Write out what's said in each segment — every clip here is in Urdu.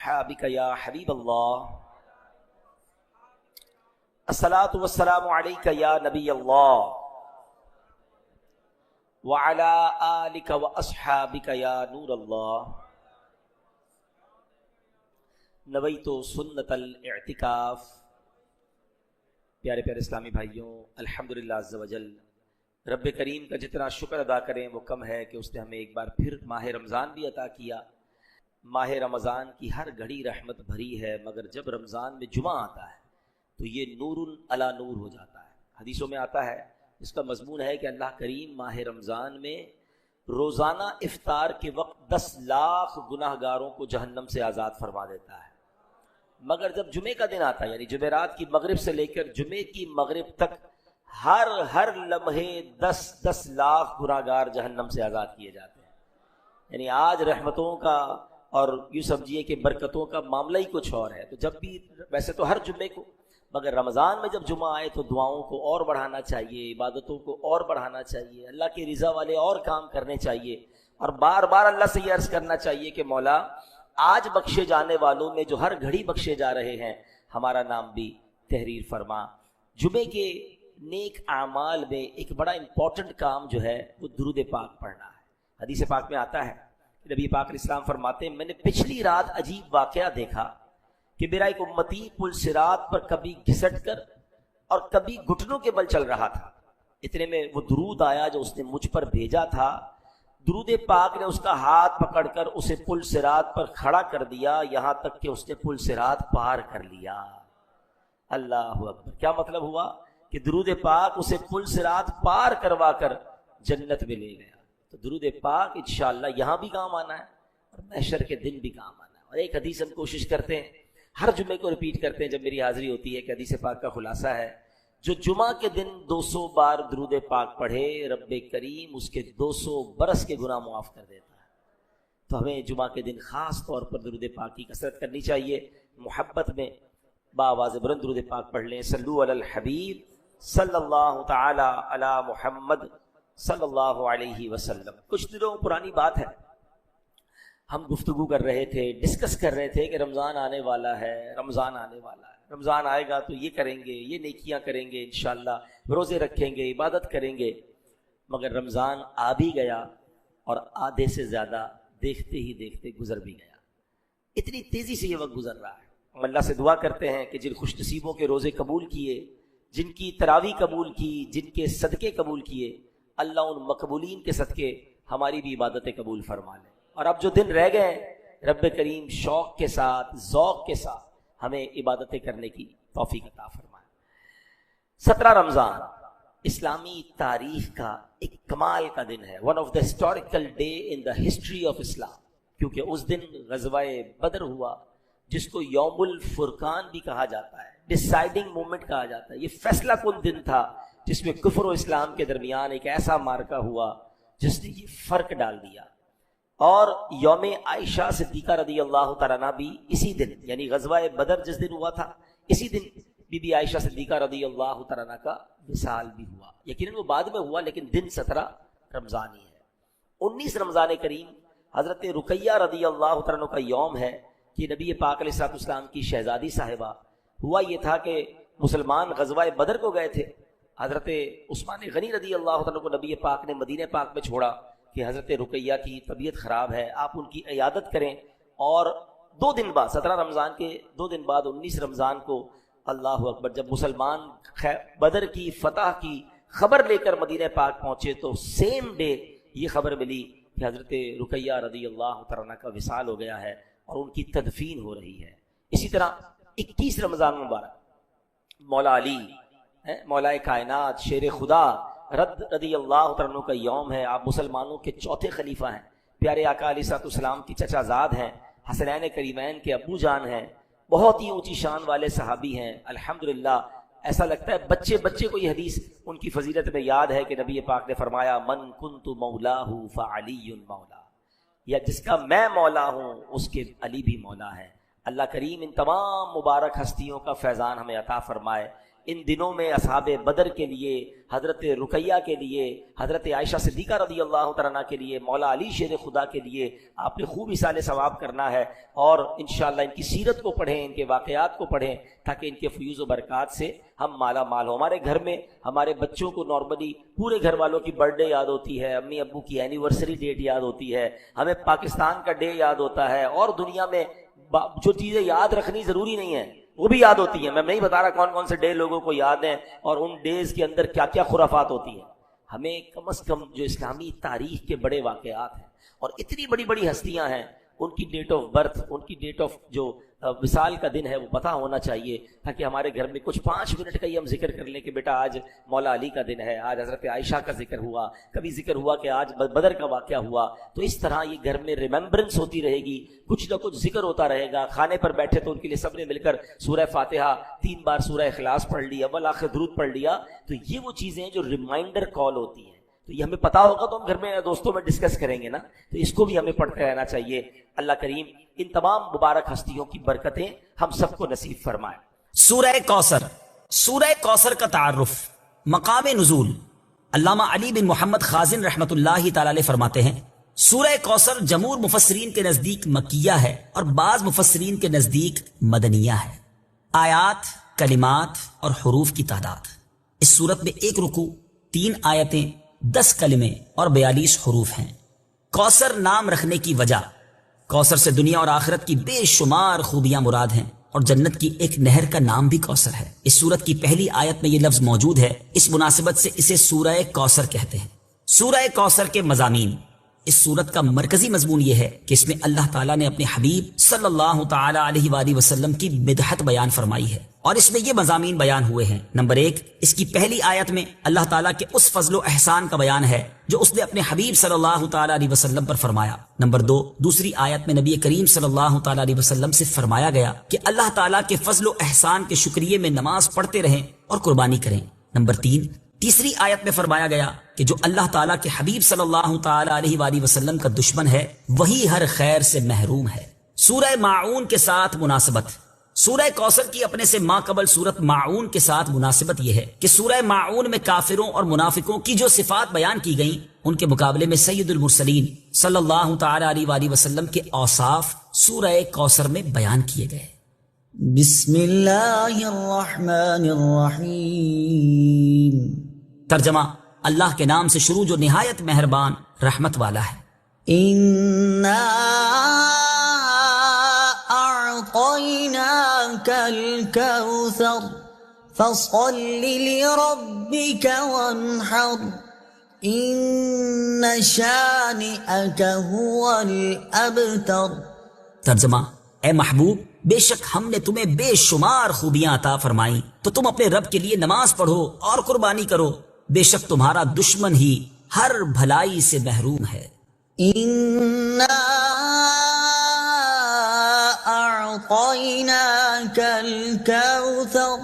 واصحابک یا حبیب اللہ، الصلاۃ والسلام علیک یا نبی اللہ، وعلی آلک واصحابک یا نور اللہ، نویت سنت الاعتکاف۔ پیارے پیارے اسلامی بھائیوں، الحمدللہ عز وجل، رب کریم کا جتنا شکر ادا کریں وہ کم ہے کہ اس نے ہمیں ایک بار پھر ماہ رمضان بھی عطا کیا۔ ماہ رمضان کی ہر گھڑی رحمت بھری ہے، مگر جب رمضان میں جمعہ آتا ہے تو یہ نور علی نور ہو جاتا ہے۔ حدیثوں میں آتا ہے، اس کا مضمون ہے کہ اللہ کریم ماہ رمضان میں روزانہ افطار کے وقت 10 لاکھ گناہ گاروں کو جہنم سے آزاد فرما دیتا ہے، مگر جب جمعے کا دن آتا ہے، یعنی جمعرات کی مغرب سے لے کر جمعے کی مغرب تک ہر لمحے 10 لاکھ گناہ گار جہنم سے آزاد کیے جاتے ہیں۔ یعنی آج رحمتوں کا اور یوں سمجھیے کہ برکتوں کا معاملہ ہی کچھ اور ہے۔ تو جب بھی، ویسے تو ہر جمعے کو، مگر رمضان میں جب جمعہ آئے تو دعاؤں کو اور بڑھانا چاہیے، عبادتوں کو اور بڑھانا چاہیے، اللہ کی رضا والے اور کام کرنے چاہیے، اور بار بار اللہ سے یہ عرض کرنا چاہیے کہ مولا آج بخشے جانے والوں میں جو ہر گھڑی بخشے جا رہے ہیں، ہمارا نام بھی تحریر فرما۔ جمعے کے نیک اعمال میں ایک بڑا امپورٹنٹ کام جو ہے وہ درود پاک پڑھنا ہے۔ حدیث پاک میں آتا ہے، نبی پاک علیہ السلام فرماتے ہیں، میں نے پچھلی رات عجیب واقعہ دیکھا کہ میرا ایک امتی پل صراط پر کبھی گھسٹ کر اور کبھی گھٹنوں کے بل چل رہا تھا، اتنے میں وہ درود آیا جو اس نے مجھ پر بھیجا تھا۔ درود پاک نے اس کا ہاتھ پکڑ کر اسے پل صراط پر کھڑا کر دیا، یہاں تک کہ اس نے پل صراط پار کر لیا۔ اللہ اکبر! کیا مطلب ہوا کہ درود پاک اسے پل صراط پار کروا کر جنت میں لے گیا۔ تو درود پاک انشاءاللہ یہاں بھی کام آنا ہے اور محشر کے دن بھی کام آنا ہے۔ اور ایک حدیث ہم کوشش کرتے ہیں، ہر جمعے کو ریپیٹ کرتے ہیں جب میری حاضری ہوتی ہے، کہ حدیث پاک کا خلاصہ ہے، جو جمعہ کے دن 200 بار درود پاک پڑھے، رب کریم اس کے 200 برس کے گناہ معاف کر دیتا ہے۔ تو ہمیں جمعہ کے دن خاص طور پر درود پاک کی کثرت کرنی چاہیے، محبت میں بآواز بلند درود پاک پڑھ لیں۔ صلو علی الحبیب صلی اللہ تعالی علی محمد صلی اللہ علیہ وسلم۔ کچھ دنوں پرانی بات ہے، ہم گفتگو کر رہے تھے، ڈسکس کر رہے تھے کہ رمضان آنے والا ہے، رمضان آنے والا ہے، رمضان آئے گا تو یہ کریں گے، یہ نیکیاں کریں گے، انشاءاللہ روزے رکھیں گے، عبادت کریں گے۔ مگر رمضان آ بھی گیا اور آدھے سے زیادہ دیکھتے ہی دیکھتے گزر بھی گیا۔ اتنی تیزی سے یہ وقت گزر رہا ہے۔ ہم اللہ سے دعا کرتے ہیں کہ جن خوش نصیبوں کے روزے قبول کیے، جن کی تراویح قبول کی، جن کے صدقے قبول کیے، اللہ ان مقبولین کے صدقے ہماری بھی عبادتیں قبول فرما لے۔ اور اب جو دن رہ گئے، رب کریم شوق کے ساتھ، ذوق کے ساتھ ہمیں عبادتیں کرنے کی توفیق عطا فرمائے۔ 17 رمضان اسلامی تاریخ کا ایک کمال کا دن ہے، one of the historical day in the history of Islam, کیونکہ اس دن غزوہ بدر ہوا، جس کو یوم الفرقان بھی کہا جاتا ہے، ڈیسائیڈنگ مومنٹ کہا جاتا ہے۔ یہ فیصلہ کن دن تھا جس میں کفر و اسلام کے درمیان ایک ایسا مارکہ ہوا جس نے یہ فرق ڈال دیا۔ اور یوم عائشہ صدیقہ رضی اللہ تعالیٰ عنہ بھی اسی دن، یعنی غزوہ بدر جس دن ہوا تھا، اسی دن بی بی عائشہ صدیقہ رضی اللہ تعالیٰ عنہ کا وصال بھی ہوا۔ یقیناً وہ بعد میں ہوا، لیکن دن 17 رمضان ہی ہے۔ 19 رمضان کریم حضرت رقیہ رضی اللہ تعالیٰ عنہ کا یوم ہے کہ نبی پاک علیہ السلام کی شہزادی صاحبہ، ہوا یہ تھا کہ مسلمان غزوہ بدر کو گئے تھے، حضرت عثمان غنی رضی اللہ عنہ کو نبی پاک نے مدینہ پاک میں چھوڑا کہ حضرت رقیہ کی طبیعت خراب ہے، آپ ان کی عیادت کریں۔ اور 2 دن بعد، 17 رمضان کے 2 دن بعد 19 رمضان کو، اللہ اکبر، جب مسلمان بدر کی فتح کی خبر لے کر مدینہ پاک پہنچے تو سیم ڈے یہ خبر ملی کہ حضرت رقیہ رضی اللہ تعالیٰ کا وصال ہو گیا ہے اور ان کی تدفین ہو رہی ہے۔ اسی طرح 21 رمضان مبارک مولا علی، مولا کائنات، شیر خدا رضی اللہ تعالیٰ کا یوم ہے۔ آپ مسلمانوں کے چوتھے خلیفہ ہیں، پیارے آقا علیہ السلام کی چچا زاد ہیں، حسنین کریمین کے ابو جان ہیں، بہت ہی اونچی شان والے صحابی ہیں۔ الحمدللہ ایسا لگتا ہے بچے بچے کو یہ حدیث ان کی فضیلت میں یاد ہے کہ نبی پاک نے فرمایا، من کنت مولاہ فعلی مولا، یا جس کا میں مولا ہوں اس کے علی بھی مولا ہے۔ اللہ کریم ان تمام مبارک ہستیوں کا فیضان ہمیں عطا فرمائے ان دنوں میں اصحاب بدر کے لیے، حضرت رقیہ کے لیے، حضرت عائشہ صدیقہ رضی اللہ تعالیٰ عنہ کے لیے، مولا علی شیر خدا کے لیے آپ نے خوب ایصال ثواب کرنا ہے، اور انشاءاللہ ان کی سیرت کو پڑھیں، ان کے واقعات کو پڑھیں، تاکہ ان کے فیوز و برکات سے ہم مالا مال ہوں۔ ہمارے گھر میں ہمارے بچوں کو نارملی پورے گھر والوں کی برتھ ڈے یاد ہوتی ہے، امی ابو کی اینیورسری ڈیٹ یاد ہوتی ہے، ہمیں پاکستان کا ڈے یاد ہوتا ہے، اور دنیا میں جو چیزیں یاد رکھنی ضروری نہیں ہے وہ بھی یاد ہوتی ہیں۔ میں نہیں بتا رہا کون کون سے ڈے لوگوں کو یاد ہیں اور ان ڈیز کے اندر کیا کیا خرافات ہوتی ہیں۔ ہمیں کم از کم جو اسلامی تاریخ کے بڑے واقعات ہیں اور اتنی بڑی بڑی ہستیاں ہیں، ان کی ڈیٹ آف برتھ، ان کی ڈیٹ آف جو وصال کا دن ہے وہ پتہ ہونا چاہیے، تاکہ ہمارے گھر میں کچھ 5 منٹ کا ہی ہم ذکر کر لیں کہ بیٹا آج مولا علی کا دن ہے، آج حضرت عائشہ کا ذکر ہوا، کبھی ذکر ہوا کہ آج بدر کا واقعہ ہوا۔ تو اس طرح یہ گھر میں ریممبرنس ہوتی رہے گی، کچھ نہ کچھ ذکر ہوتا رہے گا۔ کھانے پر بیٹھے تو ان کے لیے سب نے مل کر سورہ فاتحہ 3 بار، سورہ اخلاص پڑھ لی، اول آخر درود پڑھ لیا۔ تو یہ وہ چیزیں ہیں جو ریمائنڈر کال ہوتی ہیں، تو یہ ہمیں پتہ ہوگا تو ہم گھر میں دوستوں میں ڈسکس کریں گے نا، تو اس کو بھی ہمیں پڑھتے رہنا چاہیے۔ اللہ کریم ان تمام مبارک ہستیوں کی برکتیں ہم سب کو نصیب فرمائے۔ سورہ کوثر، سورہ کوثر کا تعارف، مقام نزول۔ علامہ علی بن محمد خازن رحمۃ اللہ تعالی علیہ فرماتے ہیں سورہ کوثر جمہور مفسرین کے نزدیک مکیہ ہے اور بعض مفسرین کے نزدیک مدنیہ ہے۔ آیات، کلمات اور حروف کی تعداد، اس صورت میں 1 رکوع، 3 آیتیں، 10 کلمے اور 42 حروف ہیں۔ کوثر نام رکھنے کی وجہ، کوثر سے دنیا اور آخرت کی بے شمار خوبیاں مراد ہیں، اور جنت کی ایک نہر کا نام بھی کوثر ہے۔ اس سورت کی پہلی آیت میں یہ لفظ موجود ہے، اس مناسبت سے اسے سورہ کوثر کہتے ہیں۔ سورہ کوثر کے مضامین، اس سورت کا مرکزی مضمون یہ ہے کہ اس میں اللہ تعالیٰ نے اپنے حبیب صلی اللہ تعالی علیہ وآلہ وسلم کی مدحت بیان فرمائی ہے، اور اس میں یہ مضامین بیان ہوئے ہیں۔ نمبر 1، اس کی پہلی آیت میں اللہ تعالیٰ کے اس فضل و احسان کا بیان ہے جو اس نے اپنے حبیب صلی اللہ تعالی علیہ وسلم پر فرمایا۔ نمبر 2، دوسری آیت میں نبی کریم صلی اللہ تعالی علیہ وسلم سے فرمایا گیا کہ اللہ تعالیٰ کے فضل و احسان کے شکریے میں نماز پڑھتے رہیں اور قربانی کریں۔ نمبر 3، تیسری آیت میں فرمایا گیا کہ جو اللہ تعالیٰ کے حبیب صلی اللہ تعالی علیہ وآلہ وسلم کا دشمن ہے وہی ہر خیر سے محروم ہے۔ سورہ ماعون کے ساتھ مناسبت، سورہ کوثر کی اپنے سے ماقبل سورت ماعون کے ساتھ مناسبت یہ ہے کہ سورہ ماعون میں کافروں اور منافقوں کی جو صفات بیان کی گئیں ان کے مقابلے میں سید المرسلین صلی اللہ تعالی علیہ وآلہ وسلم کے اوصاف سورہ کوثر میں بیان کیے گئے۔ بسم اللہ الرحمن الرحیم۔ ترجمہ، اللہ کے نام سے شروع جو نہایت مہربان رحمت والا ہے۔ اِنَّا أعطيناك الكوثر فصل لربك وانحر إن شانئك هو الأبتر۔ ترجمہ، اے محبوب، بے شک ہم نے تمہیں بے شمار خوبیاں عطا فرمائیں تو تم اپنے رب کے لیے نماز پڑھو اور قربانی کرو، بے شک تمہارا دشمن ہی ہر بھلائی سے محروم ہے۔ أعطيناك الكوثر،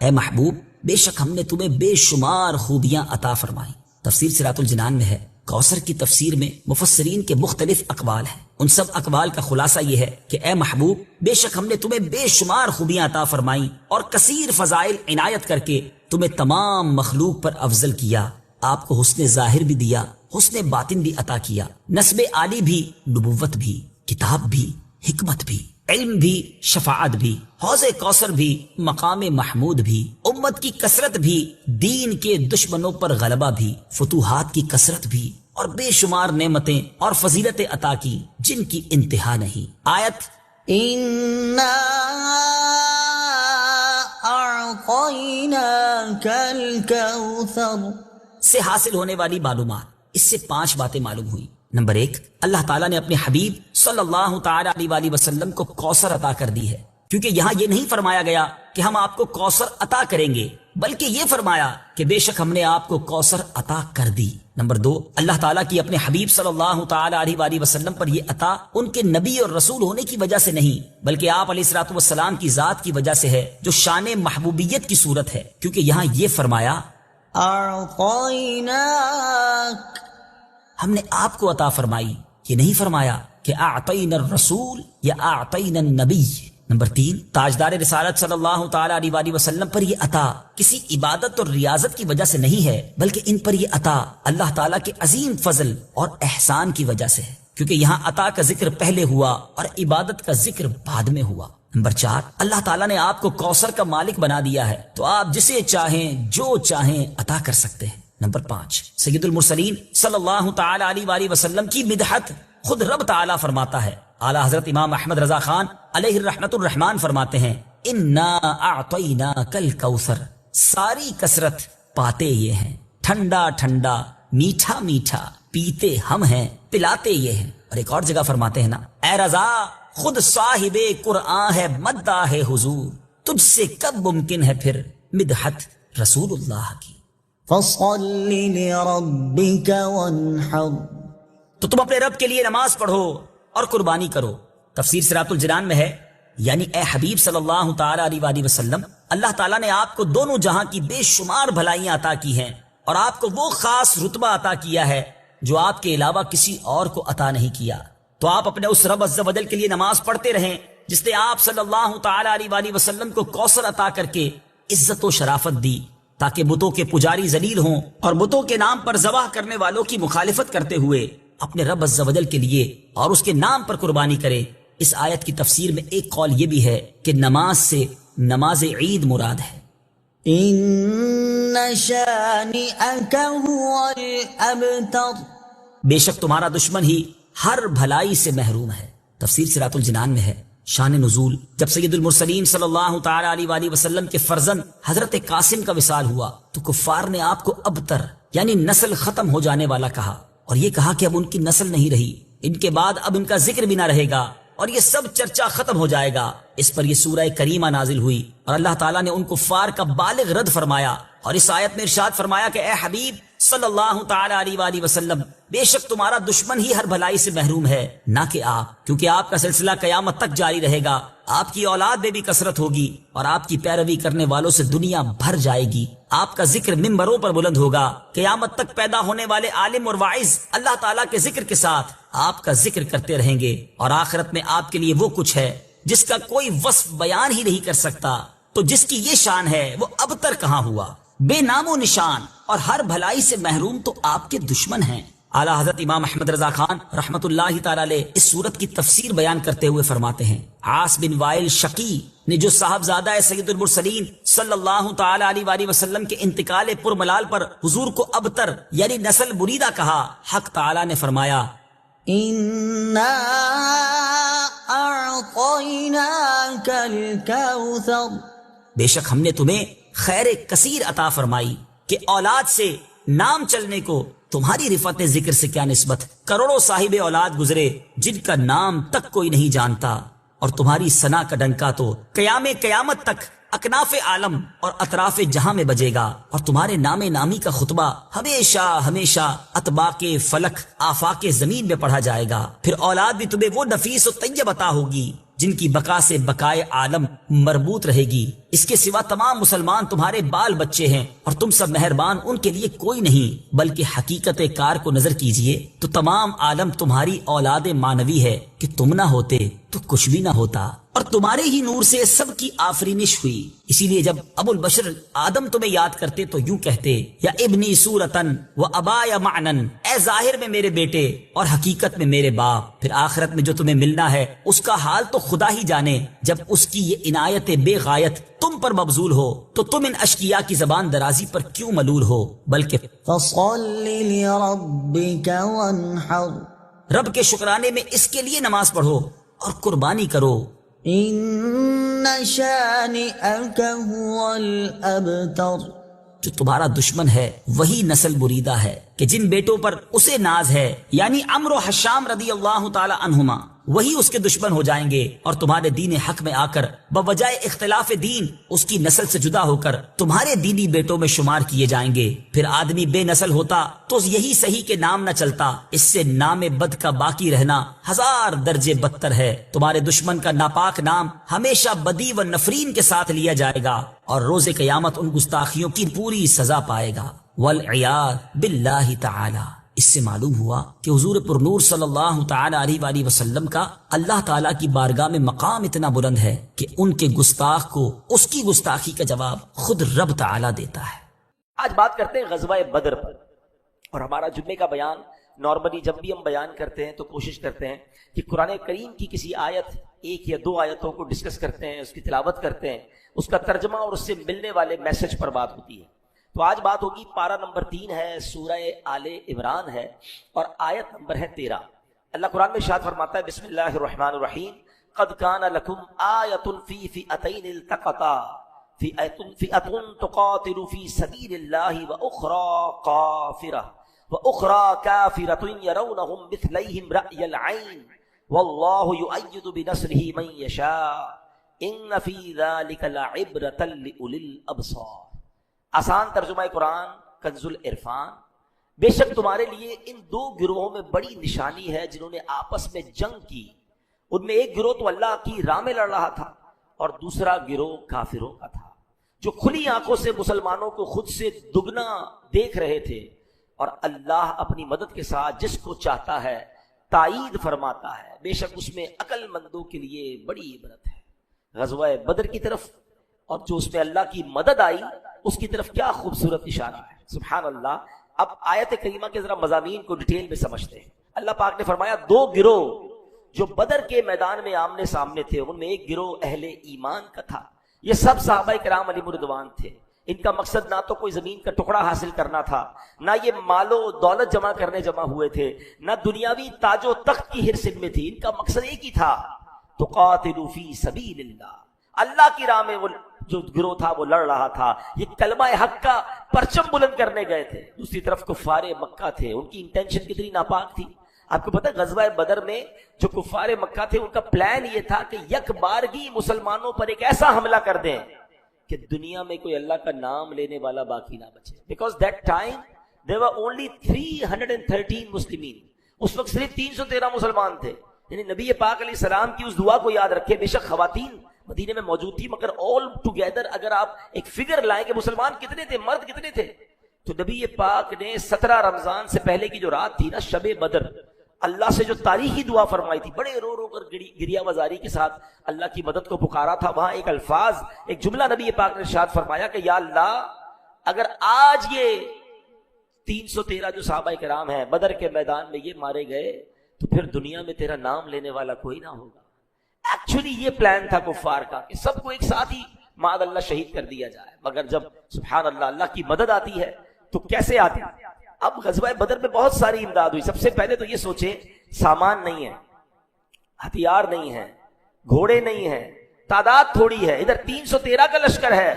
اے محبوب، بے شک ہم نے تمہیں بے شمار خوبیاں عطا فرمائیں۔ تفسیر صراط الجنان میں ہے، کوثر کی تفسیر میں مفسرین کے مختلف اقوال ہیں، ان سب اقوال کا خلاصہ یہ ہے کہ اے محبوب، بے شک ہم نے تمہیں بے شمار خوبیاں عطا فرمائیں اور کثیر فضائل عنایت کر کے تمہیں تمام مخلوق پر افضل کیا، آپ کو حسن ظاہر بھی دیا، حسن باطن بھی عطا کیا، نسب عالی بھی، نبوت بھی، کتاب بھی، حکمت بھی، علم بھی، شفاعت بھی، حوض کوثر بھی، مقام محمود بھی، امت کی کثرت بھی، دین کے دشمنوں پر غلبہ بھی، فتوحات کی کثرت بھی، اور بے شمار نعمتیں اور فضیلتیں عطا کی جن کی انتہا نہیں۔ آیت إِنَّا أَعْطَيْنَاكَ الْكَوْثَرَ سے حاصل ہونے والی معلومات، اس سے 5 باتیں معلوم ہوئی۔ نمبر 1، اللہ تعالیٰ نے اپنے حبیب صلی اللہ تعالی علیہ وآلہ وسلم کو کوثر عطا کر دی ہے، کیونکہ یہاں یہ نہیں فرمایا گیا کہ ہم آپ کو کوثر عطا کریں گے، بلکہ یہ فرمایا کہ بے شک ہم نے آپ کو کوثر عطا کر دی۔ نمبر 2، اللہ تعالیٰ کی اپنے حبیب صلی اللہ تعالی علیہ وآلہ وسلم پر یہ عطا ان کے نبی اور رسول ہونے کی وجہ سے نہیں، بلکہ آپ علیہ الصلوۃ والسلام کی ذات کی وجہ سے ہے، جو شان محبوبیت کی صورت ہے، کیونکہ یہاں یہ فرمایا أعطيناك، ہم نے آپ کو عطا فرمائی، یہ نہیں فرمایا کہ اعطینا الرسول یا اعطینا النبی، نمبر 3، تاجدار رسالت صلی اللہ تعالی علیہ وآلہ وسلم پر یہ عطا کسی عبادت اور ریاضت کی وجہ سے نہیں ہے، بلکہ ان پر یہ عطا اللہ تعالیٰ کے عظیم فضل اور احسان کی وجہ سے ہے، کیونکہ یہاں عطا کا ذکر پہلے ہوا اور عبادت کا ذکر بعد میں ہوا۔ نمبر 4، اللہ تعالیٰ نے آپ کو کوثر کا مالک بنا دیا ہے، تو آپ جسے چاہیں جو چاہیں عطا کر سکتے ہیں۔ نمبر 5، سید المرسلین صلی اللہ تعالی علیہ وآلہ وسلم کی مدحت خود رب تعالیٰ فرماتا ہے۔ اعلیٰ حضرت امام احمد رضا خان علیہ الرحمت الرحمان فرماتے ہیں، انا اعطیناک الکوثر، ساری کثرت پاتے یہ ہیں، ٹھنڈا ٹھنڈا میٹھا میٹھا پیتے ہم ہیں، پلاتے یہ ہیں۔ اور ایک اور جگہ فرماتے ہیں نا، اے رضا خود صاحب قرآن ہے مداح حضور، تجھ سے کب ممکن ہے پھر مدحت رسول اللہ کی۔ فصل لربك وانحر، تو تم اپنے رب کے لیے نماز پڑھو اور قربانی کرو۔ تفسیر صراط الجنان میں ہے، یعنی اے حبیب صلی اللہ تعالی علیہ وآلہ وسلم، اللہ تعالیٰ نے آپ کو دونوں جہاں کی بے شمار بھلائیاں عطا کی ہیں، اور آپ کو وہ خاص رتبہ عطا کیا ہے جو آپ کے علاوہ کسی اور کو عطا نہیں کیا۔ تو آپ اپنے اس رب عز و جل کے لیے نماز پڑھتے رہیں جس نے آپ صلی اللہ تعالی علیہ وآلہ وسلم کو کوثر عطا کر کے عزت و شرافت دی، تاکہ بتوں کے پجاری ذلیل ہوں اور بتوں کے نام پر ذبح کرنے والوں کی مخالفت کرتے ہوئے اپنے رب عز و جل کے لیے اور اس کے نام پر قربانی کرے۔ اس آیت کی تفسیر میں ایک قول یہ بھی ہے کہ نماز سے نماز عید مراد ہے۔ ان شانئک هو الابتر، بے شک تمہارا دشمن ہی ہر بھلائی سے محروم ہے۔ تفسیر صراط الجنان میں ہے۔ شان نزول، جب سید المرسلین صلی اللہ تعالی علیہ وآلہ وسلم کے فرزند حضرت قاسم کا وصال ہوا تو کفار نے آپ کو ابتر یعنی نسل ختم ہو جانے والا کہا، اور یہ کہا کہ اب ان کی نسل نہیں رہی، ان کے بعد اب ان کا ذکر بھی نہ رہے گا اور یہ سب چرچا ختم ہو جائے گا۔ اس پر یہ سورہ کریمہ نازل ہوئی اور اللہ تعالیٰ نے ان کفار کا بالغ رد فرمایا، اور اس آیت میں ارشاد فرمایا کہ اے حبیب صلی اللہ تعالی علیہ وآلہ وسلم، بے شک تمہارا دشمن ہی ہر بھلائی سے محروم ہے، نہ کہ آپ، کیونکہ آپ کا سلسلہ قیامت تک جاری رہے گا، آپ کی اولاد میں بھی کثرت ہوگی اور آپ کی پیروی کرنے والوں سے دنیا بھر جائے گی، آپ کا ذکر ممبروں پر بلند ہوگا، قیامت تک پیدا ہونے والے عالم اور واعظ اللہ تعالیٰ کے ذکر کے ساتھ آپ کا ذکر کرتے رہیں گے، اور آخرت میں آپ کے لیے وہ کچھ ہے جس کا کوئی وصف بیان ہی نہیں کر سکتا۔ تو جس کی یہ شان ہے وہ ابتر کہاں ہوا، بے نام و نشان اور ہر بھلائی سے محروم تو آپ کے دشمن ہیں۔ اعلیٰ حضرت امام احمد رضا خان رحمت اللہ تعالی علیہ اس صورت کی تفسیر بیان کرتے ہوئے فرماتے ہیں، عاص بن وائل شقی نے جو صاحبزادہ سید المرسلین صلی اللہ تعالی علیہ وآلہ وسلم کے انتقال پرملال پر حضور کو ابتر یعنی نسل بریدہ کہا، حق تعالی نے فرمایا، انا اعطیناک الکوثر، بے شک ہم نے تمہیں خیر کثیر عطا فرمائی کہ اولاد سے نام چلنے کو تمہاری رفعت ذکر سے کیا نسبت، کروڑوں صاحب اولاد گزرے جن کا نام تک کوئی نہیں جانتا، اور تمہاری ثنا کا ڈنکا تو قیامت تک اکناف عالم اور اطراف جہاں میں بجے گا، اور تمہارے نام نامی کا خطبہ ہمیشہ ہمیشہ اطباق فلک آفاق زمین میں پڑھا جائے گا۔ پھر اولاد بھی تمہیں وہ نفیس و طیب عطا ہوگی جن کی بقا سے بقائے عالم مربوط رہے گی۔ اس کے سوا تمام مسلمان تمہارے بال بچے ہیں، اور تم سب مہربان ان کے لیے کوئی نہیں، بلکہ حقیقت کار کو نظر کیجئے تو تمام عالم تمہاری اولاد مانوی ہے کہ تم نہ ہوتے تو کچھ بھی نہ ہوتا، اور تمہارے ہی نور سے سب کی آفرینش ہوئی۔ اسی لیے جب ابو البشر آدم تمہیں یاد کرتے تو یوں کہتے، یا ابنی صورتن و ابایا معنن، اے ظاہر میں میرے بیٹے اور حقیقت میں میرے باپ۔ پھر آخرت میں جو تمہیں ملنا ہے اس کا حال تو خدا ہی جانے، جب اس کی یہ عنایت بے غایت تم پر مبذول ہو تو تم ان اشقیاء کی زبان درازی پر کیوں ملول ہو، بلکہ فصل لربک وانحر، رب کے شکرانے میں اس کے لیے نماز پڑھو اور قربانی کرو۔ ان شانئک هو الابتر، جو تمہارا دشمن ہے وہی نسل بریدہ ہے کہ جن بیٹوں پر اسے ناز ہے، یعنی عمرو و حشام رضی اللہ تعالی عنہما، وہی اس کے دشمن ہو جائیں گے، اور تمہارے دین حق میں آ کر بوجہ اختلاف دین اس کی نسل سے جدا ہو کر تمہارے دینی بیٹوں میں شمار کیے جائیں گے۔ پھر آدمی بے نسل ہوتا تو یہی صحیح کہ نام نہ چلتا، اس سے نام بد کا باقی رہنا 1000 درجے بدتر ہے۔ تمہارے دشمن کا ناپاک نام ہمیشہ بدی و نفرین کے ساتھ لیا جائے گا، اور روز قیامت ان گستاخیوں کی پوری سزا پائے گا۔ والعیاذ باللہ تعالی۔ اس سے معلوم ہوا کہ حضور پرنور صلی اللہ تعالی علیہ وآلہ وسلم کا اللہ تعالیٰ کی بارگاہ میں مقام اتنا بلند ہے کہ ان کے گستاخ کو اس کی گستاخی کا جواب خود رب تعالیٰ دیتا ہے۔ آج بات کرتے ہیں غزوہ بدر پر، اور ہمارا جمعے کا بیان نارملی جب بھی ہم بیان کرتے ہیں تو کوشش کرتے ہیں کہ قرآن کریم کی کسی آیت، ایک یا دو آیتوں کو ڈسکس کرتے ہیں، اس کی تلاوت کرتے ہیں، اس کا ترجمہ اور اس سے ملنے والے میسج پر بات ہوتی ہے۔ تو آج بات ہوگی پارہ نمبر 3 ہے، سورہ آل عمران ہے، اور آیت نمبر ہے 13۔ اللہ قرآن میں ارشاد فرماتا ہے بسم اللہ الرحمن الرحیم قد کان لکم آیۃ فی فئتین التقطا فئۃ تقاتل فی سبیل اللہ وأخرى كافرة يرونهم مثليهم رأي العين والله يؤيد بنصره من يشاء إن في ذلك لعبرة لأولي الأبصار۔ آسان ترجمہ قرآن کنز العرفان، بے شک تمہارے لیے ان دو گروہوں میں بڑی نشانی ہے جنہوں نے آپس میں جنگ کی۔ ان میں ایک گروہ تو اللہ کی راہ میں لڑ رہا تھا اور دوسرا گروہ کافروں کا تھا، جو کھلی آنکھوں سے مسلمانوں کو خود سے دگنا دیکھ رہے تھے، اور اللہ اپنی مدد کے ساتھ جس کو چاہتا ہے تائید فرماتا ہے۔ بے شک اس میں عقل مندوں کے لیے بڑی عبرت ہے۔ غزوہ بدر کی طرف اور جو اس میں اللہ کی مدد آئی اس کی طرف کیا خوبصورت اشارہ ہے، سبحان اللہ۔ اب آیت کریمہ کے ذرا مضامین کو ڈیٹیل میں سمجھتے ہیں۔ اللہ پاک نے فرمایا دو گروہ جو بدر کے میدان میں آمنے سامنے تھے، ان میں ایک گروہ اہل ایمان کا تھا، یہ سب صحابہ کرام علیہم رضوان تھے۔ ان کا مقصد نہ تو کوئی زمین کا ٹکڑا حاصل کرنا تھا، نہ یہ مال و دولت جمع کرنے جمع ہوئے تھے، نہ دنیاوی تاج و تخت کی حرص ان میں تھی۔ ان کا مقصد ایک ہی تھا، تقاتلوا فی سبیل اللہ، اللہ کی راہ میں وہ جو گروہ تھا وہ لڑ رہا تھا، یہ کلمہ حق کا پرچم بلند کرنے گئے تھے۔ دوسری طرف کفار مکہ تھے، ان کی انٹینشن کتنی ناپاک تھی۔ آپ کو پتہ ہے غزوہ بدر میں جو کفار مکہ تھے ان کا پلان یہ تھا کہ یک بارگی مسلمانوں پر ایک ایسا حملہ کر دیں کہ دنیا میں کوئی اللہ کا نام لینے والا باقی نہ بچے۔ Because that time there were only 313 مسلمین، اس وقت صرف 313 مسلمان تھے۔ یعنی نبی پاک علیہ السلام کی اس دعا کو یاد رکھے، بے شک خواتین مدینے میں موجود تھی مگر all together اگر آپ ایک فگر لائیں کہ مسلمان کتنے تھے، مرد کتنے تھے، تو نبی پاک نے 17 رمضان سے پہلے کی جو رات تھی نا، شب بدر، اللہ سے جو تاریخی دعا فرمائی تھی، بڑے رو رو کر گریہ وزاری کے ساتھ اللہ کی مدد کو پکارا تھا۔ وہاں ایک الفاظ، ایک جملہ نبی پاک نے ارشاد فرمایا کہ یا اللہ اگر آج یہ 313 جو صحابہ کرام ہیں بدر کے میدان میں یہ مارے گئے تو پھر دنیا میں تیرا نام لینے والا کوئی نہ ہوگا۔ ایکچولی یہ پلان تھا کفار کا کہ سب کو ایک ساتھ ہی معاذ اللہ شہید کر دیا جائے، مگر جب سبحان اللہ اللہ کی مدد آتی ہے تو کیسے آتی ہے۔ اب غزوہ بدر میں بہت ساری امداد ہوئی۔ سب سے پہلے تو یہ سوچیں سامان نہیں ہے، ہتھیار نہیں ہے، گھوڑے نہیں ہیں، تعداد تھوڑی ہے، ادھر 313 کا لشکر ہے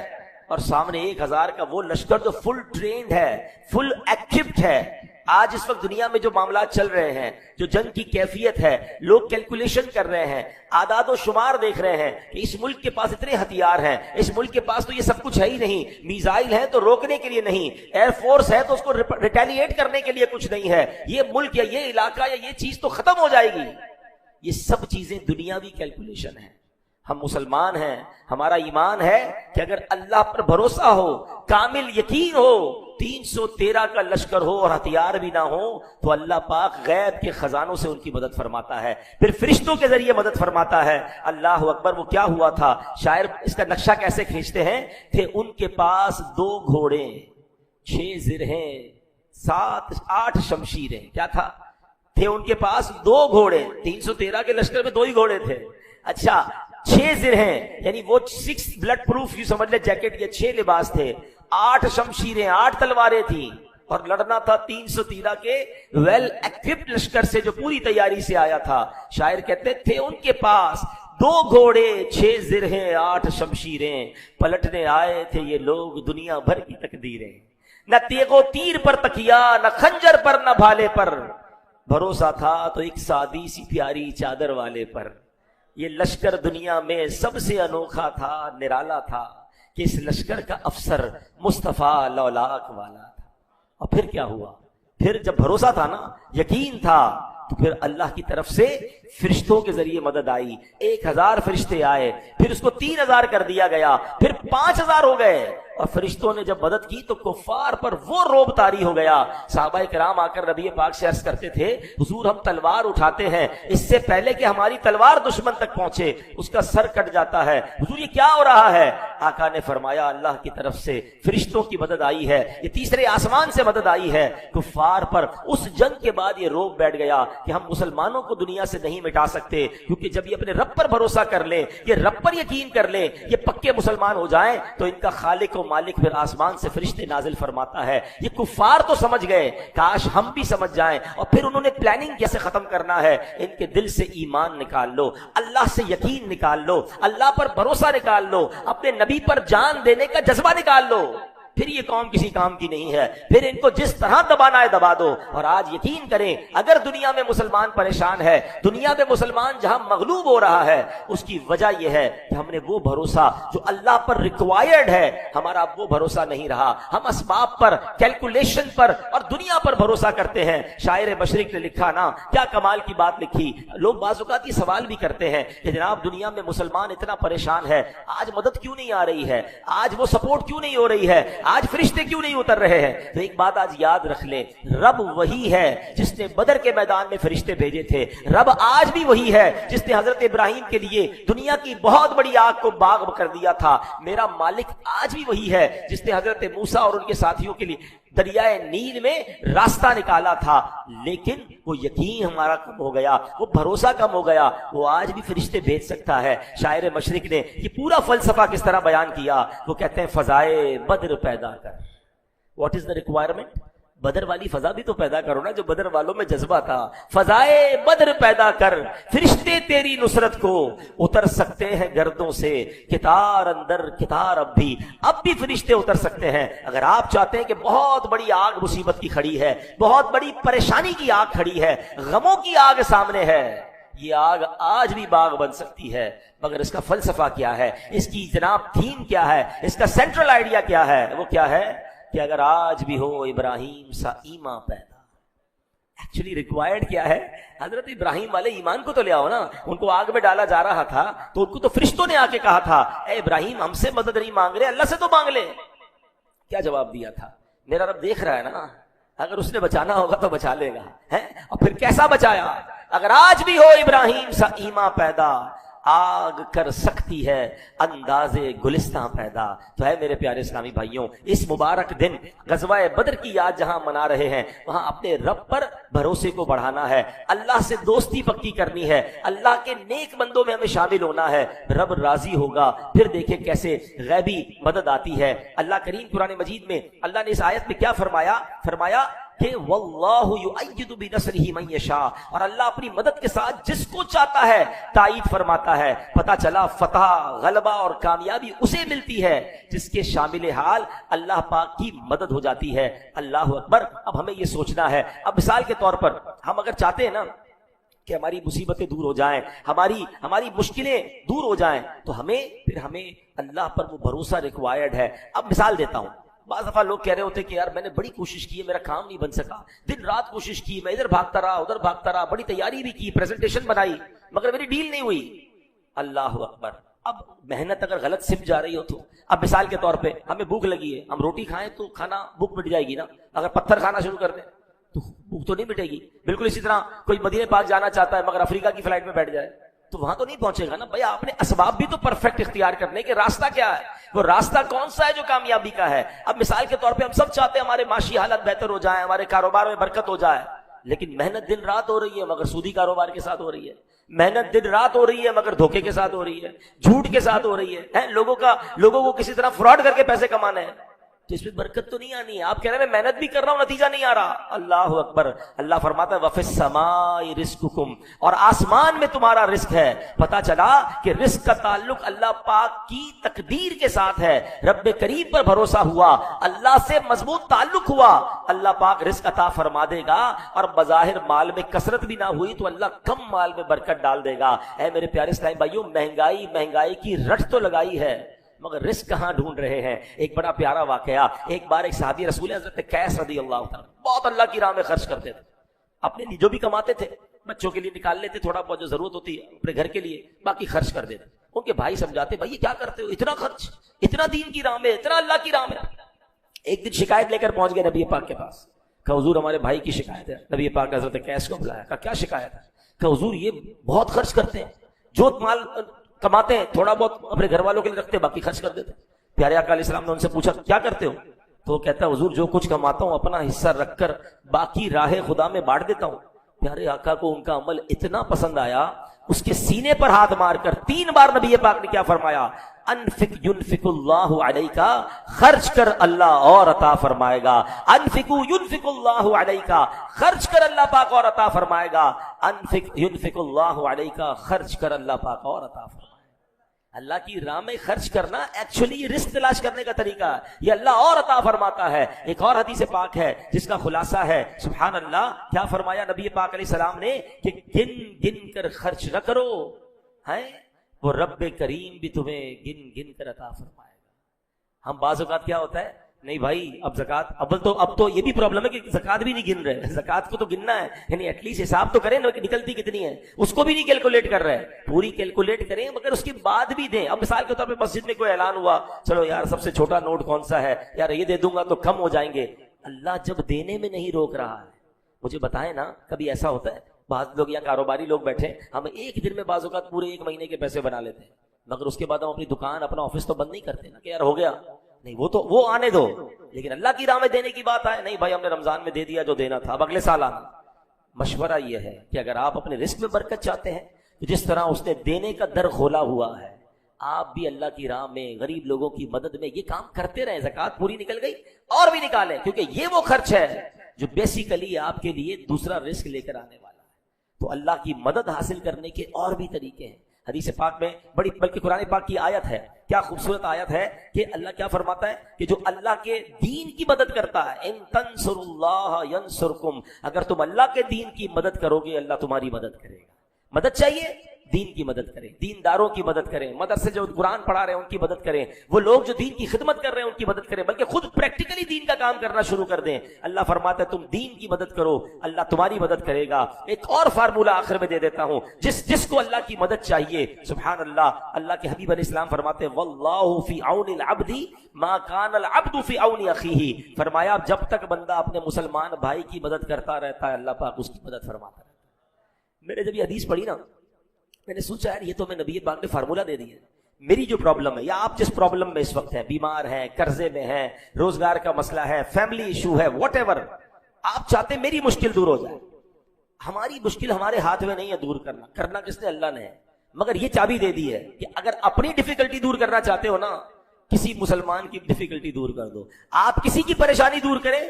اور سامنے 1000 کا وہ لشکر جو فل ٹرینڈ ہے، فل ایکوپڈ ہے۔ آج اس وقت دنیا میں جو معاملات چل رہے ہیں، جو جنگ کی کیفیت ہے، لوگ کیلکولیشن کر رہے ہیں، اعداد و شمار دیکھ رہے ہیں کہ اس ملک کے پاس اتنے ہتھیار ہیں، اس ملک کے پاس تو یہ سب کچھ ہے ہی نہیں، میزائل ہے تو روکنے کے لیے نہیں، ایئر فورس ہے تو اس کو ریٹیلیٹ کرنے کے لیے کچھ نہیں ہے، یہ ملک یا یہ علاقہ یا یہ چیز تو ختم ہو جائے گی۔ یہ سب چیزیں دنیاوی کیلکولیشن ہیں۔ ہم مسلمان ہیں، ہمارا ایمان ہے کہ اگر اللہ پر بھروسہ ہو، کامل یقین ہو، 313 کا لشکر ہو اور ہتھیار بھی نہ ہو تو اللہ پاک غیب کے خزانوں سے ان کی مدد فرماتا ہے، پھر فرشتوں کے ذریعے مدد فرماتا ہے۔ اللہ اکبر۔ وہ کیا ہوا تھا، شاعر اس کا نقشہ کیسے کھینچتے ہیں، تھے ان کے پاس 2 گھوڑے، 6 زرہیں، 8 شمشیریں۔ کیا تھا، تھے ان کے پاس 2 گھوڑے، 313 کے لشکر میں 2 ہی گھوڑے تھے۔ اچھا 6 زرہیں، یعنی وہ 6 بلڈ پروف یوں سمجھ لے جیکٹ، یہ 6 لباس تھے، 8 شمشیریں، 8 تلواریں تھیں، اور لڑنا تھا 313 کے ویل ایکوپڈ لشکر سے جو پوری تیاری سے آیا تھا۔ شاعر کہتے تھے ان کے پاس 2 گھوڑے، 6 زرہیں، 8 شمشیریں، پلٹنے آئے تھے یہ لوگ دنیا بھر کی تقدیریں، نہ تیغ و تیر پر تکیا، نہ خنجر پر، نہ بھالے پر، بھروسہ تھا تو ایک سادی سی پیاری چادر والے پر۔ یہ لشکر دنیا میں سب سے انوکھا تھا، نرالا تھا کہ اس لشکر کا افسر مصطفیٰ لولاک والا تھا۔ اور پھر کیا ہوا، پھر جب بھروسہ تھا نا، یقین تھا، تو پھر اللہ کی طرف سے فرشتوں کے ذریعے مدد آئی، 1000 فرشتے آئے، پھر اس کو 3000 کر دیا گیا، پھر 5000 ہو گئے، اور فرشتوں نے جب مدد کی تو کفار پر وہ روب طاری ہو گیا. صحابہ کرام آ کر نبی پاک سے عرض کرتے تھے حضور ہم تلوار اٹھاتے ہیں اس سے پہلے کہ ہماری تلوار دشمن تک پہنچے اس کا سر کٹ جاتا ہے, حضور یہ کیا ہو رہا ہے؟ آقا نے فرمایا اللہ کی طرف سے فرشتوں کی مدد آئی ہے, یہ تیسرے آسمان سے مدد آئی ہے. کفار پر اس جنگ کے بعد یہ روب بیٹھ گیا کہ ہم مسلمانوں کو دنیا سے نہیں مٹا سکتے, کیونکہ جب یہ اپنے رب پر بھروسہ کر لیں, یہ رب پر یقین کر لیں, یہ پکے مسلمان ہو جائیں تو ان کا خالق و مالک پھر آسمان سے فرشتے نازل فرماتا ہے. یہ کفار تو سمجھ گئے, کاش ہم بھی سمجھ جائیں. اور پھر انہوں نے پلاننگ کیسے ختم کرنا ہے, ان کے دل سے ایمان نکال لو, اللہ سے یقین نکال لو, اللہ پر بھروسہ نکال لو, اپنے نبی پر جان دینے کا جذبہ نکال لو, پھر یہ قوم کسی کام کی نہیں ہے. پھر ان کو جس طرح دبانا ہے دبا دو. اور آج یقین کریں اگر دنیا میں مسلمان پریشان ہے, دنیا میں مسلمان جہاں مغلوب ہو رہا ہے, اس کی وجہ یہ ہے کہ ہم نے وہ بھروسہ جو اللہ پر ریکوائرڈ ہے ہمارا وہ بھروسہ نہیں رہا. ہم اسباب پر, کیلکولیشن پر اور دنیا پر بھروسہ کرتے ہیں. شاعر مشرق نے لکھا نا, کیا کمال کی بات لکھی. لوگ بعض اوقات یہ سوال بھی کرتے ہیں کہ جناب دنیا میں مسلمان اتنا پریشان ہے, آج مدد کیوں نہیں آ رہی ہے, آج وہ سپورٹ کیوں نہیں ہو رہی ہے, آج فرشتے کیوں نہیں اتر رہے ہیں؟ تو ایک بات آج یاد رکھ لیں, رب وہی ہے جس نے بدر کے میدان میں فرشتے بھیجے تھے. رب آج بھی وہی ہے جس نے حضرت ابراہیم کے لیے دنیا کی بہت بڑی آگ کو باغ کر دیا تھا. میرا مالک آج بھی وہی ہے جس نے حضرت موسیٰ اور ان کے ساتھیوں کے لیے دریائے نیل میں راستہ نکالا تھا. لیکن وہ یقین ہمارا کم ہو گیا, وہ بھروسہ کم ہو گیا. وہ آج بھی فرشتے بھیج سکتا ہے. شاعر مشرق نے یہ پورا فلسفہ کس طرح بیان کیا, وہ کہتے ہیں فضائے بدر پیدا کر. What is the requirement? بدر والی فضا بھی تو پیدا کرو نا جو بدر والوں میں جذبہ تھا. فضائے بدر پیدا کر, فرشتے تیری نصرت کو اتر سکتے ہیں گردوں سے, کتار اندر کتار اب بھی فرشتے اتر سکتے ہیں. اگر آپ چاہتے ہیں کہ بہت بڑی آگ مصیبت کی کھڑی ہے, بہت بڑی پریشانی کی آگ کھڑی ہے, غموں کی آگ سامنے ہے, یہ آگ آج بھی باغ بن سکتی ہے. مگر اس کا فلسفہ کیا ہے, اس کی جناب تھیم کیا ہے, اس کا سینٹرل آئیڈیا کیا ہے؟ وہ کیا ہے کہ اگر آج بھی ہو ابراہیم سا ایمان پیدا. ایکچولی ریکوائرڈ کیا ہے؟ حضرت ابراہیم والے ایمان کو تو لے آؤ نا. ان کو آگ میں ڈالا جا رہا تھا تو ان کو تو فرشتوں نے آ کے کہا تھا اے ابراہیم ہم سے مدد نہیں مانگ رہے, اللہ سے تو مانگ لے. کیا جواب دیا تھا؟ میرا رب دیکھ رہا ہے نا, اگر اس نے بچانا ہوگا تو بچا لے گا. اور پھر کیسا بچایا؟ اگر آج بھی ہو ابراہیم سا ایمان پیدا, آگ کر سکتی ہے انداز گلستان پیدا. تو ہے میرے پیارے اسلامی بھائیوں, اس مبارک دن غزوہ بدر کی یاد جہاں منا رہے ہیں وہاں اپنے رب پر بھروسے کو بڑھانا ہے, اللہ سے دوستی پکی کرنی ہے, اللہ کے نیک بندوں میں ہمیں شامل ہونا ہے. رب راضی ہوگا پھر دیکھیں کیسے غیبی مدد آتی ہے. اللہ کریم قرآن مجید میں اللہ نے اس آیت میں کیا فرمایا کہ واللہ یؤید بنصرہ من یشاء, اور اللہ اپنی مدد کے ساتھ جس کو چاہتا ہے تائید فرماتا ہے. پتہ چلا فتح, غلبہ اور کامیابی اسے ملتی ہے جس کے شامل حال اللہ پاک کی مدد ہو جاتی ہے. اللہ اکبر. اب ہمیں یہ سوچنا ہے, اب مثال کے طور پر ہم اگر چاہتے ہیں نا کہ ہماری مصیبتیں دور ہو جائیں, ہماری مشکلیں دور ہو جائیں, تو ہمیں اللہ پر وہ بھروسہ ریکوائرڈ ہے. اب مثال دیتا ہوں, بعض دفعہ لوگ کہہ رہے ہوتے کہ یار میں نے بڑی کوشش کی ہے, میرا کام نہیں بن سکا, دن رات کوشش کی, میں ادھر بھاگتا رہا ادھر بھاگتا رہا, بڑی تیاری بھی کی, پریزنٹیشن بنائی, مگر میری ڈیل نہیں ہوئی. اللہ اکبر. اب محنت اگر غلط سمجھ جا رہی ہو تو, اب مثال کے طور پہ ہمیں بھوک لگی ہے, ہم روٹی کھائیں تو کھانا بھوک مٹ جائے گی نا. اگر پتھر کھانا شروع کر دیں تو بھوک تو نہیں مٹے گی. بالکل اسی طرح کوئی مدینہ پاک جانا چاہتا ہے مگر افریقہ کی فلائٹ میں بیٹھ جائے تو وہاں تو نہیں پہنچے گا نا. بھائی آپ نے اسباب بھی تو پرفیکٹ اختیار کرنے کہ راستہ کیا ہے, وہ راستہ کون سا ہے جو کامیابی کا ہے. اب مثال کے طور پہ ہم سب چاہتے ہیں ہمارے معاشی حالت بہتر ہو جائے, ہمارے کاروبار میں برکت ہو جائے, لیکن محنت دن رات ہو رہی ہے مگر سودی کاروبار کے ساتھ ہو رہی ہے. محنت دن رات ہو رہی ہے مگر دھوکے کے ساتھ ہو رہی ہے, جھوٹ کے ساتھ ہو رہی ہے, لوگوں کو کسی طرح فراڈ کر کے پیسے کمانے ہیں, تو اس میں برکت تو نہیں آنی ہے. آپ کہہ رہے ہیں میں محنت بھی کر رہا ہوں نتیجہ نہیں آ رہا. اللہ اکبر. اللہ فرماتا ہے وَفِي السَّمَاءِ رِزْقُكُمْ, اور آسمان میں تمہارا رزق ہے. پتا چلا کہ رزق کا تعلق اللہ پاک کی تقدیر کے ساتھ ہے. رب کریم پر بھروسہ ہوا, اللہ سے مضبوط تعلق ہوا, اللہ پاک رزق عطا فرما دے گا. اور بظاہر مال میں کثرت بھی نہ ہوئی تو اللہ کم مال میں برکت ڈال دے گا. اے میرے پیارے اسلامی بھائیوں, مہنگائی کی رٹ تو لگائی ہے مگر رزق کہاں ڈھونڈ رہے ہیں. ایک بڑا پیارا واقعہ, ایک بار ایک صحابی رسول حضرت قیس رضی اللہ تعالیٰ بہت اللہ کی راہ میں خرچ کرتے تھے. اپنے لیے جو بھی کماتے تھے بچوں کے لیے نکال لیتے, تھوڑا بہت جو ضرورت ہوتی ہے اپنے گھر کے لیے, باقی خرچ کر دیتے. ان کے بھائی سمجھاتے بھائی یہ کیا کرتے ہو، اتنا خرچ، اتنا دین کی راہ میں، اتنا اللہ کی راہ میں. ایک دن شکایت لے کر پہنچ گئے نبی پاک کے پاس. کہ حضور ہمارے بھائی کی شکایت ہے. نبی پاک حضرت قیس کو بلایا. کہا کیا شکایت ہے؟ کہ حضور یہ بہت خرچ کرتے ہیں، جو مال کماتے ہیں تھوڑا بہت اپنے گھر والوں کے لیے رکھتے ہیں، باقی خرچ کر دیتے ہیں. پیارے آقا علیہ السلام نے ان سے پوچھا کیا کرتے ہو؟ تو وہ کہتا ہے حضور جو کچھ کماتا ہوں اپنا حصہ رکھ کر باقی راہ خدا میں بانٹ دیتا ہوں. پیارے آقا کو ان کا عمل اتنا پسند آیا، اس کے سینے پر ہاتھ مار کر 3 بار نبی پاک نے کیا فرمایا؟ انفق ينفق اللہ علیک، خرچ کر اللہ اور عطا فرمائے گا. انفقوا ينفق اللہ علیک، خرچ کر اللہ پاک اور عطا فرمائے گا. انفق ينفق اللہ علیک، خرچ کر اللہ پاک اور عطا فرمائے گا. اللہ کی راہ میں خرچ کرنا ایکچولی رزق تلاش کرنے کا طریقہ ہے، یہ اللہ اور عطا فرماتا ہے. ایک اور حدیث پاک ہے جس کا خلاصہ ہے، سبحان اللہ، کیا فرمایا نبی پاک علیہ السلام نے کہ گن گن کر خرچ نہ کرو، ہیں وہ رب کریم بھی تمہیں گن گن کر عطا فرمائے گا. ہم بعض اوقات کیا ہوتا ہے، نہیں بھائی اب زکات، اب تو یہ بھی پرابلم ہے کہ زکات بھی نہیں گن رہے. زکات کو تو گننا ہے، یعنی ایٹ لیسٹ حساب تو کریں نا کہ نکلتی کتنی ہے، اس کو بھی نہیں کیلکولیٹ کر رہے. پوری کیلکولیٹ کریں مگر اس کے بعد بھی دیں. اب مثال کے طور پہ مسجد میں کوئی اعلان ہوا، چلو یار سب سے چھوٹا نوٹ کون سا ہے، یار یہ دے دوں گا تو کم ہو جائیں گے. اللہ جب دینے میں نہیں روک رہا ہے، مجھے بتائیں نا کبھی ایسا ہوتا ہے بعض لوگ یا کاروباری لوگ بیٹھے، ہم ایک دن میں بعض اوقات پورے 1 مہینے کے پیسے بنا لیتے ہیں، مگر اس کے بعد ہم اپنی دکان اپنا آفس تو بند نہیں کرتے نا کہ یار ہو گیا. نہیں، وہ آنے دو، لیکن اللہ کی راہ میں دینے کی بات آئے، نہیں بھائی ہم نے رمضان میں دے دیا جو دینا تھا، اب اگلے سال آنا. مشورہ یہ ہے کہ اگر آپ اپنے رزق میں برکت چاہتے ہیں تو جس طرح اس نے دینے کا در کھولا ہوا ہے، آپ بھی اللہ کی راہ میں غریب لوگوں کی مدد میں یہ کام کرتے رہیں. زکات پوری نکل گئی اور بھی نکالیں، کیونکہ یہ وہ خرچ ہے جو بیسیکلی آپ کے لیے دوسرا رزق لے کر آنے والا ہے. تو اللہ کی مدد حاصل کرنے کے اور بھی طریقے ہیں. حدیث پاک میں بڑی، بلکہ قرآن پاک کی آیت ہے، کیا خوبصورت آیت ہے کہ اللہ کیا فرماتا ہے کہ جو اللہ کے دین کی مدد کرتا ہے، ان تنصروا اللہ ینصرکم، اگر تم اللہ کے دین کی مدد کرو گے اللہ تمہاری مدد کرے گا. مدد چاہیے، دین کی مدد کریں، دینداروں کی مدد کریں، مدرسے جو قرآن پڑھا رہے ہیں ان کی مدد کریں، وہ لوگ جو دین کی خدمت کر رہے ہیں ان کی مدد کریں، بلکہ خود پریکٹیکلی دین کا کام کرنا شروع کر دیں. اللہ فرماتا ہے تم دین کی مدد کرو اللہ تمہاری مدد کرے گا. ایک اور فارمولہ آخر میں دے دیتا ہوں، جس کو اللہ کی مدد چاہیے، سبحان اللہ، اللہ کے حبیب علیہ السلام فرماتے ہیں واللہ فی عون العبد ما کان العبد فی عون اخیہ، فرمایا جب تک بندہ اپنے مسلمان بھائی کی مدد کرتا رہتا ہے اللہ پاک اس کی مدد فرماتا رہتا ہے. میں نے جب یہ حدیث پڑھی نا میں نے سوچا یار یہ تو میں نبی پاک نے فارمولہ دے دیا ہے. میری جو پرابلم ہے یا آپ جس پرابلم میں اس وقت ہیں، بیمار ہیں، قرضے میں ہیں، روزگار کا مسئلہ ہے، فیملی ایشو ہے، واٹ ایور، آپ چاہتے ہیں میری مشکل دور ہو جائے. ہماری مشکل ہمارے ہاتھ میں نہیں ہے دور کرنا کس نے؟ اللہ نے ہے. مگر یہ چابی دے دی ہے کہ اگر اپنی ڈیفیکلٹی دور کرنا چاہتے ہو نا، کسی مسلمان کی ڈیفیکلٹی دور کر دو. آپ کسی کی پریشانی دور کریں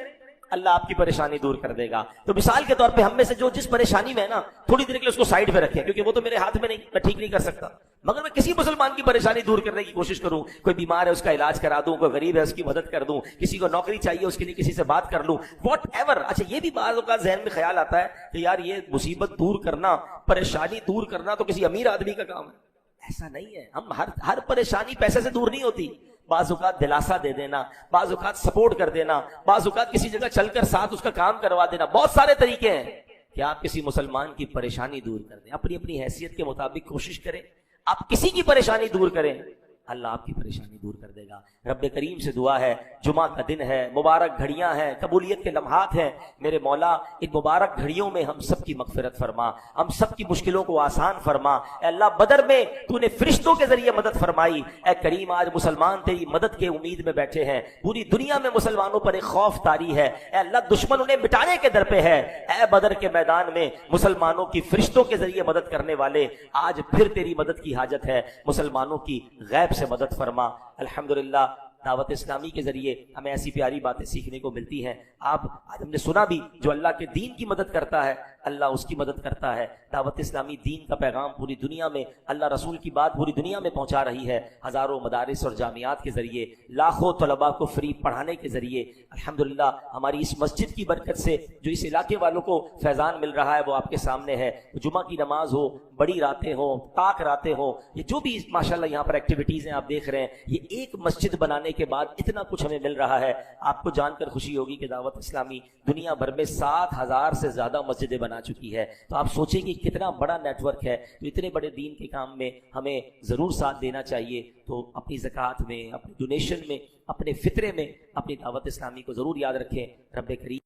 اللہ آپ کی پریشانی دور کر دے گا. تو مثال کے طور پہ ہم میں سے جو جس پریشانی میں ہے نا، تھوڑی دیر کے لیے اس کو سائڈ پہ رکھیں، کیونکہ وہ تو میرے ہاتھ میں نہیں، میں ٹھیک نہیں کر سکتا، مگر میں کسی مسلمان کی پریشانی دور کرنے کی کوشش کروں. کوئی بیمار ہے اس کا علاج کرا دوں، کوئی غریب ہے اس کی مدد کر دوں، کسی کو نوکری چاہیے اس کے لیے کسی سے بات کر لوں، واٹ ایور. اچھا یہ بھی بعض اوقات ذہن میں خیال آتا ہے کہ یار یہ مصیبت دور کرنا، پریشانی دور کرنا تو کسی امیر آدمی کا کام ہے. ایسا نہیں ہے. ہم ہر پریشانی پیسے سے دور نہیں ہوتی. بعض اوقات دلاسا دے دینا، بعض اوقات سپورٹ کر دینا، بعض اوقات کسی جگہ چل کر ساتھ اس کا کام کروا دینا، بہت سارے طریقے ہیں کہ آپ کسی مسلمان کی پریشانی دور کر دیں. اپنی اپنی حیثیت کے مطابق کوشش کریں، آپ کسی کی پریشانی دور کریں اللہ آپ کی پریشانی دور کر دے گا. رب کریم سے دعا ہے، جمعہ کا دن ہے، مبارک گھڑیاں ہیں، قبولیت کے لمحات ہیں. میرے مولا ان مبارک گھڑیوں میں ہم سب کی مغفرت فرما، ہم سب کی مشکلوں کو آسان فرما. اے اللہ بدر میں تو نے فرشتوں کے ذریعے مدد فرمائی، اے کریم آج مسلمان تیری مدد کے امید میں بیٹھے ہیں. پوری دنیا میں مسلمانوں پر ایک خوف طاری ہے، اے اللہ دشمن انہیں مٹانے کے در پہ ہے. اے بدر کے میدان میں مسلمانوں کی فرشتوں کے ذریعے مدد کرنے والے، آج پھر تیری مدد کی حاجت ہے. مسلمانوں کی غیب سے مدد فرما. الحمدللہ دعوت اسلامی کے ذریعے ہمیں ایسی پیاری باتیں سیکھنے کو ملتی ہیں. آپ آج ہم نے سنا بھی، جو اللہ کے دین کی مدد کرتا ہے اللہ اس کی مدد کرتا ہے. دعوت اسلامی دین کا پیغام پوری دنیا میں، اللہ رسول کی بات پوری دنیا میں پہنچا رہی ہے. ہزاروں مدارس اور جامعات کے ذریعے، لاکھوں طلباء کو فری پڑھانے کے ذریعے. الحمدللہ ہماری اس مسجد کی برکت سے جو اس علاقے والوں کو فیضان مل رہا ہے وہ آپ کے سامنے ہے. جمعہ کی نماز ہو، بڑی راتیں ہوں، تاک راتیں ہوں، یہ جو بھی ماشاءاللہ یہاں پر ایکٹیویٹیز ہیں آپ دیکھ رہے ہیں، یہ ایک مسجد بنانے کے بعد اتنا کچھ ہمیں مل رہا ہے. آپ کو جان کر خوشی ہوگی کہ دعوت اسلامی دنیا بھر میں 7,000 سے زیادہ مسجدیں بنا چکی ہے. تو آپ سوچیں کہ کتنا بڑا نیٹ ورک ہے. تو اتنے بڑے دین کے کام میں ہمیں ضرور ساتھ دینا چاہیے. تو اپنی زکوٰۃ میں، اپنی ڈونیشن میں، اپنے فطرے میں اپنی دعوت اسلامی کو ضرور یاد رکھیں. رب کریم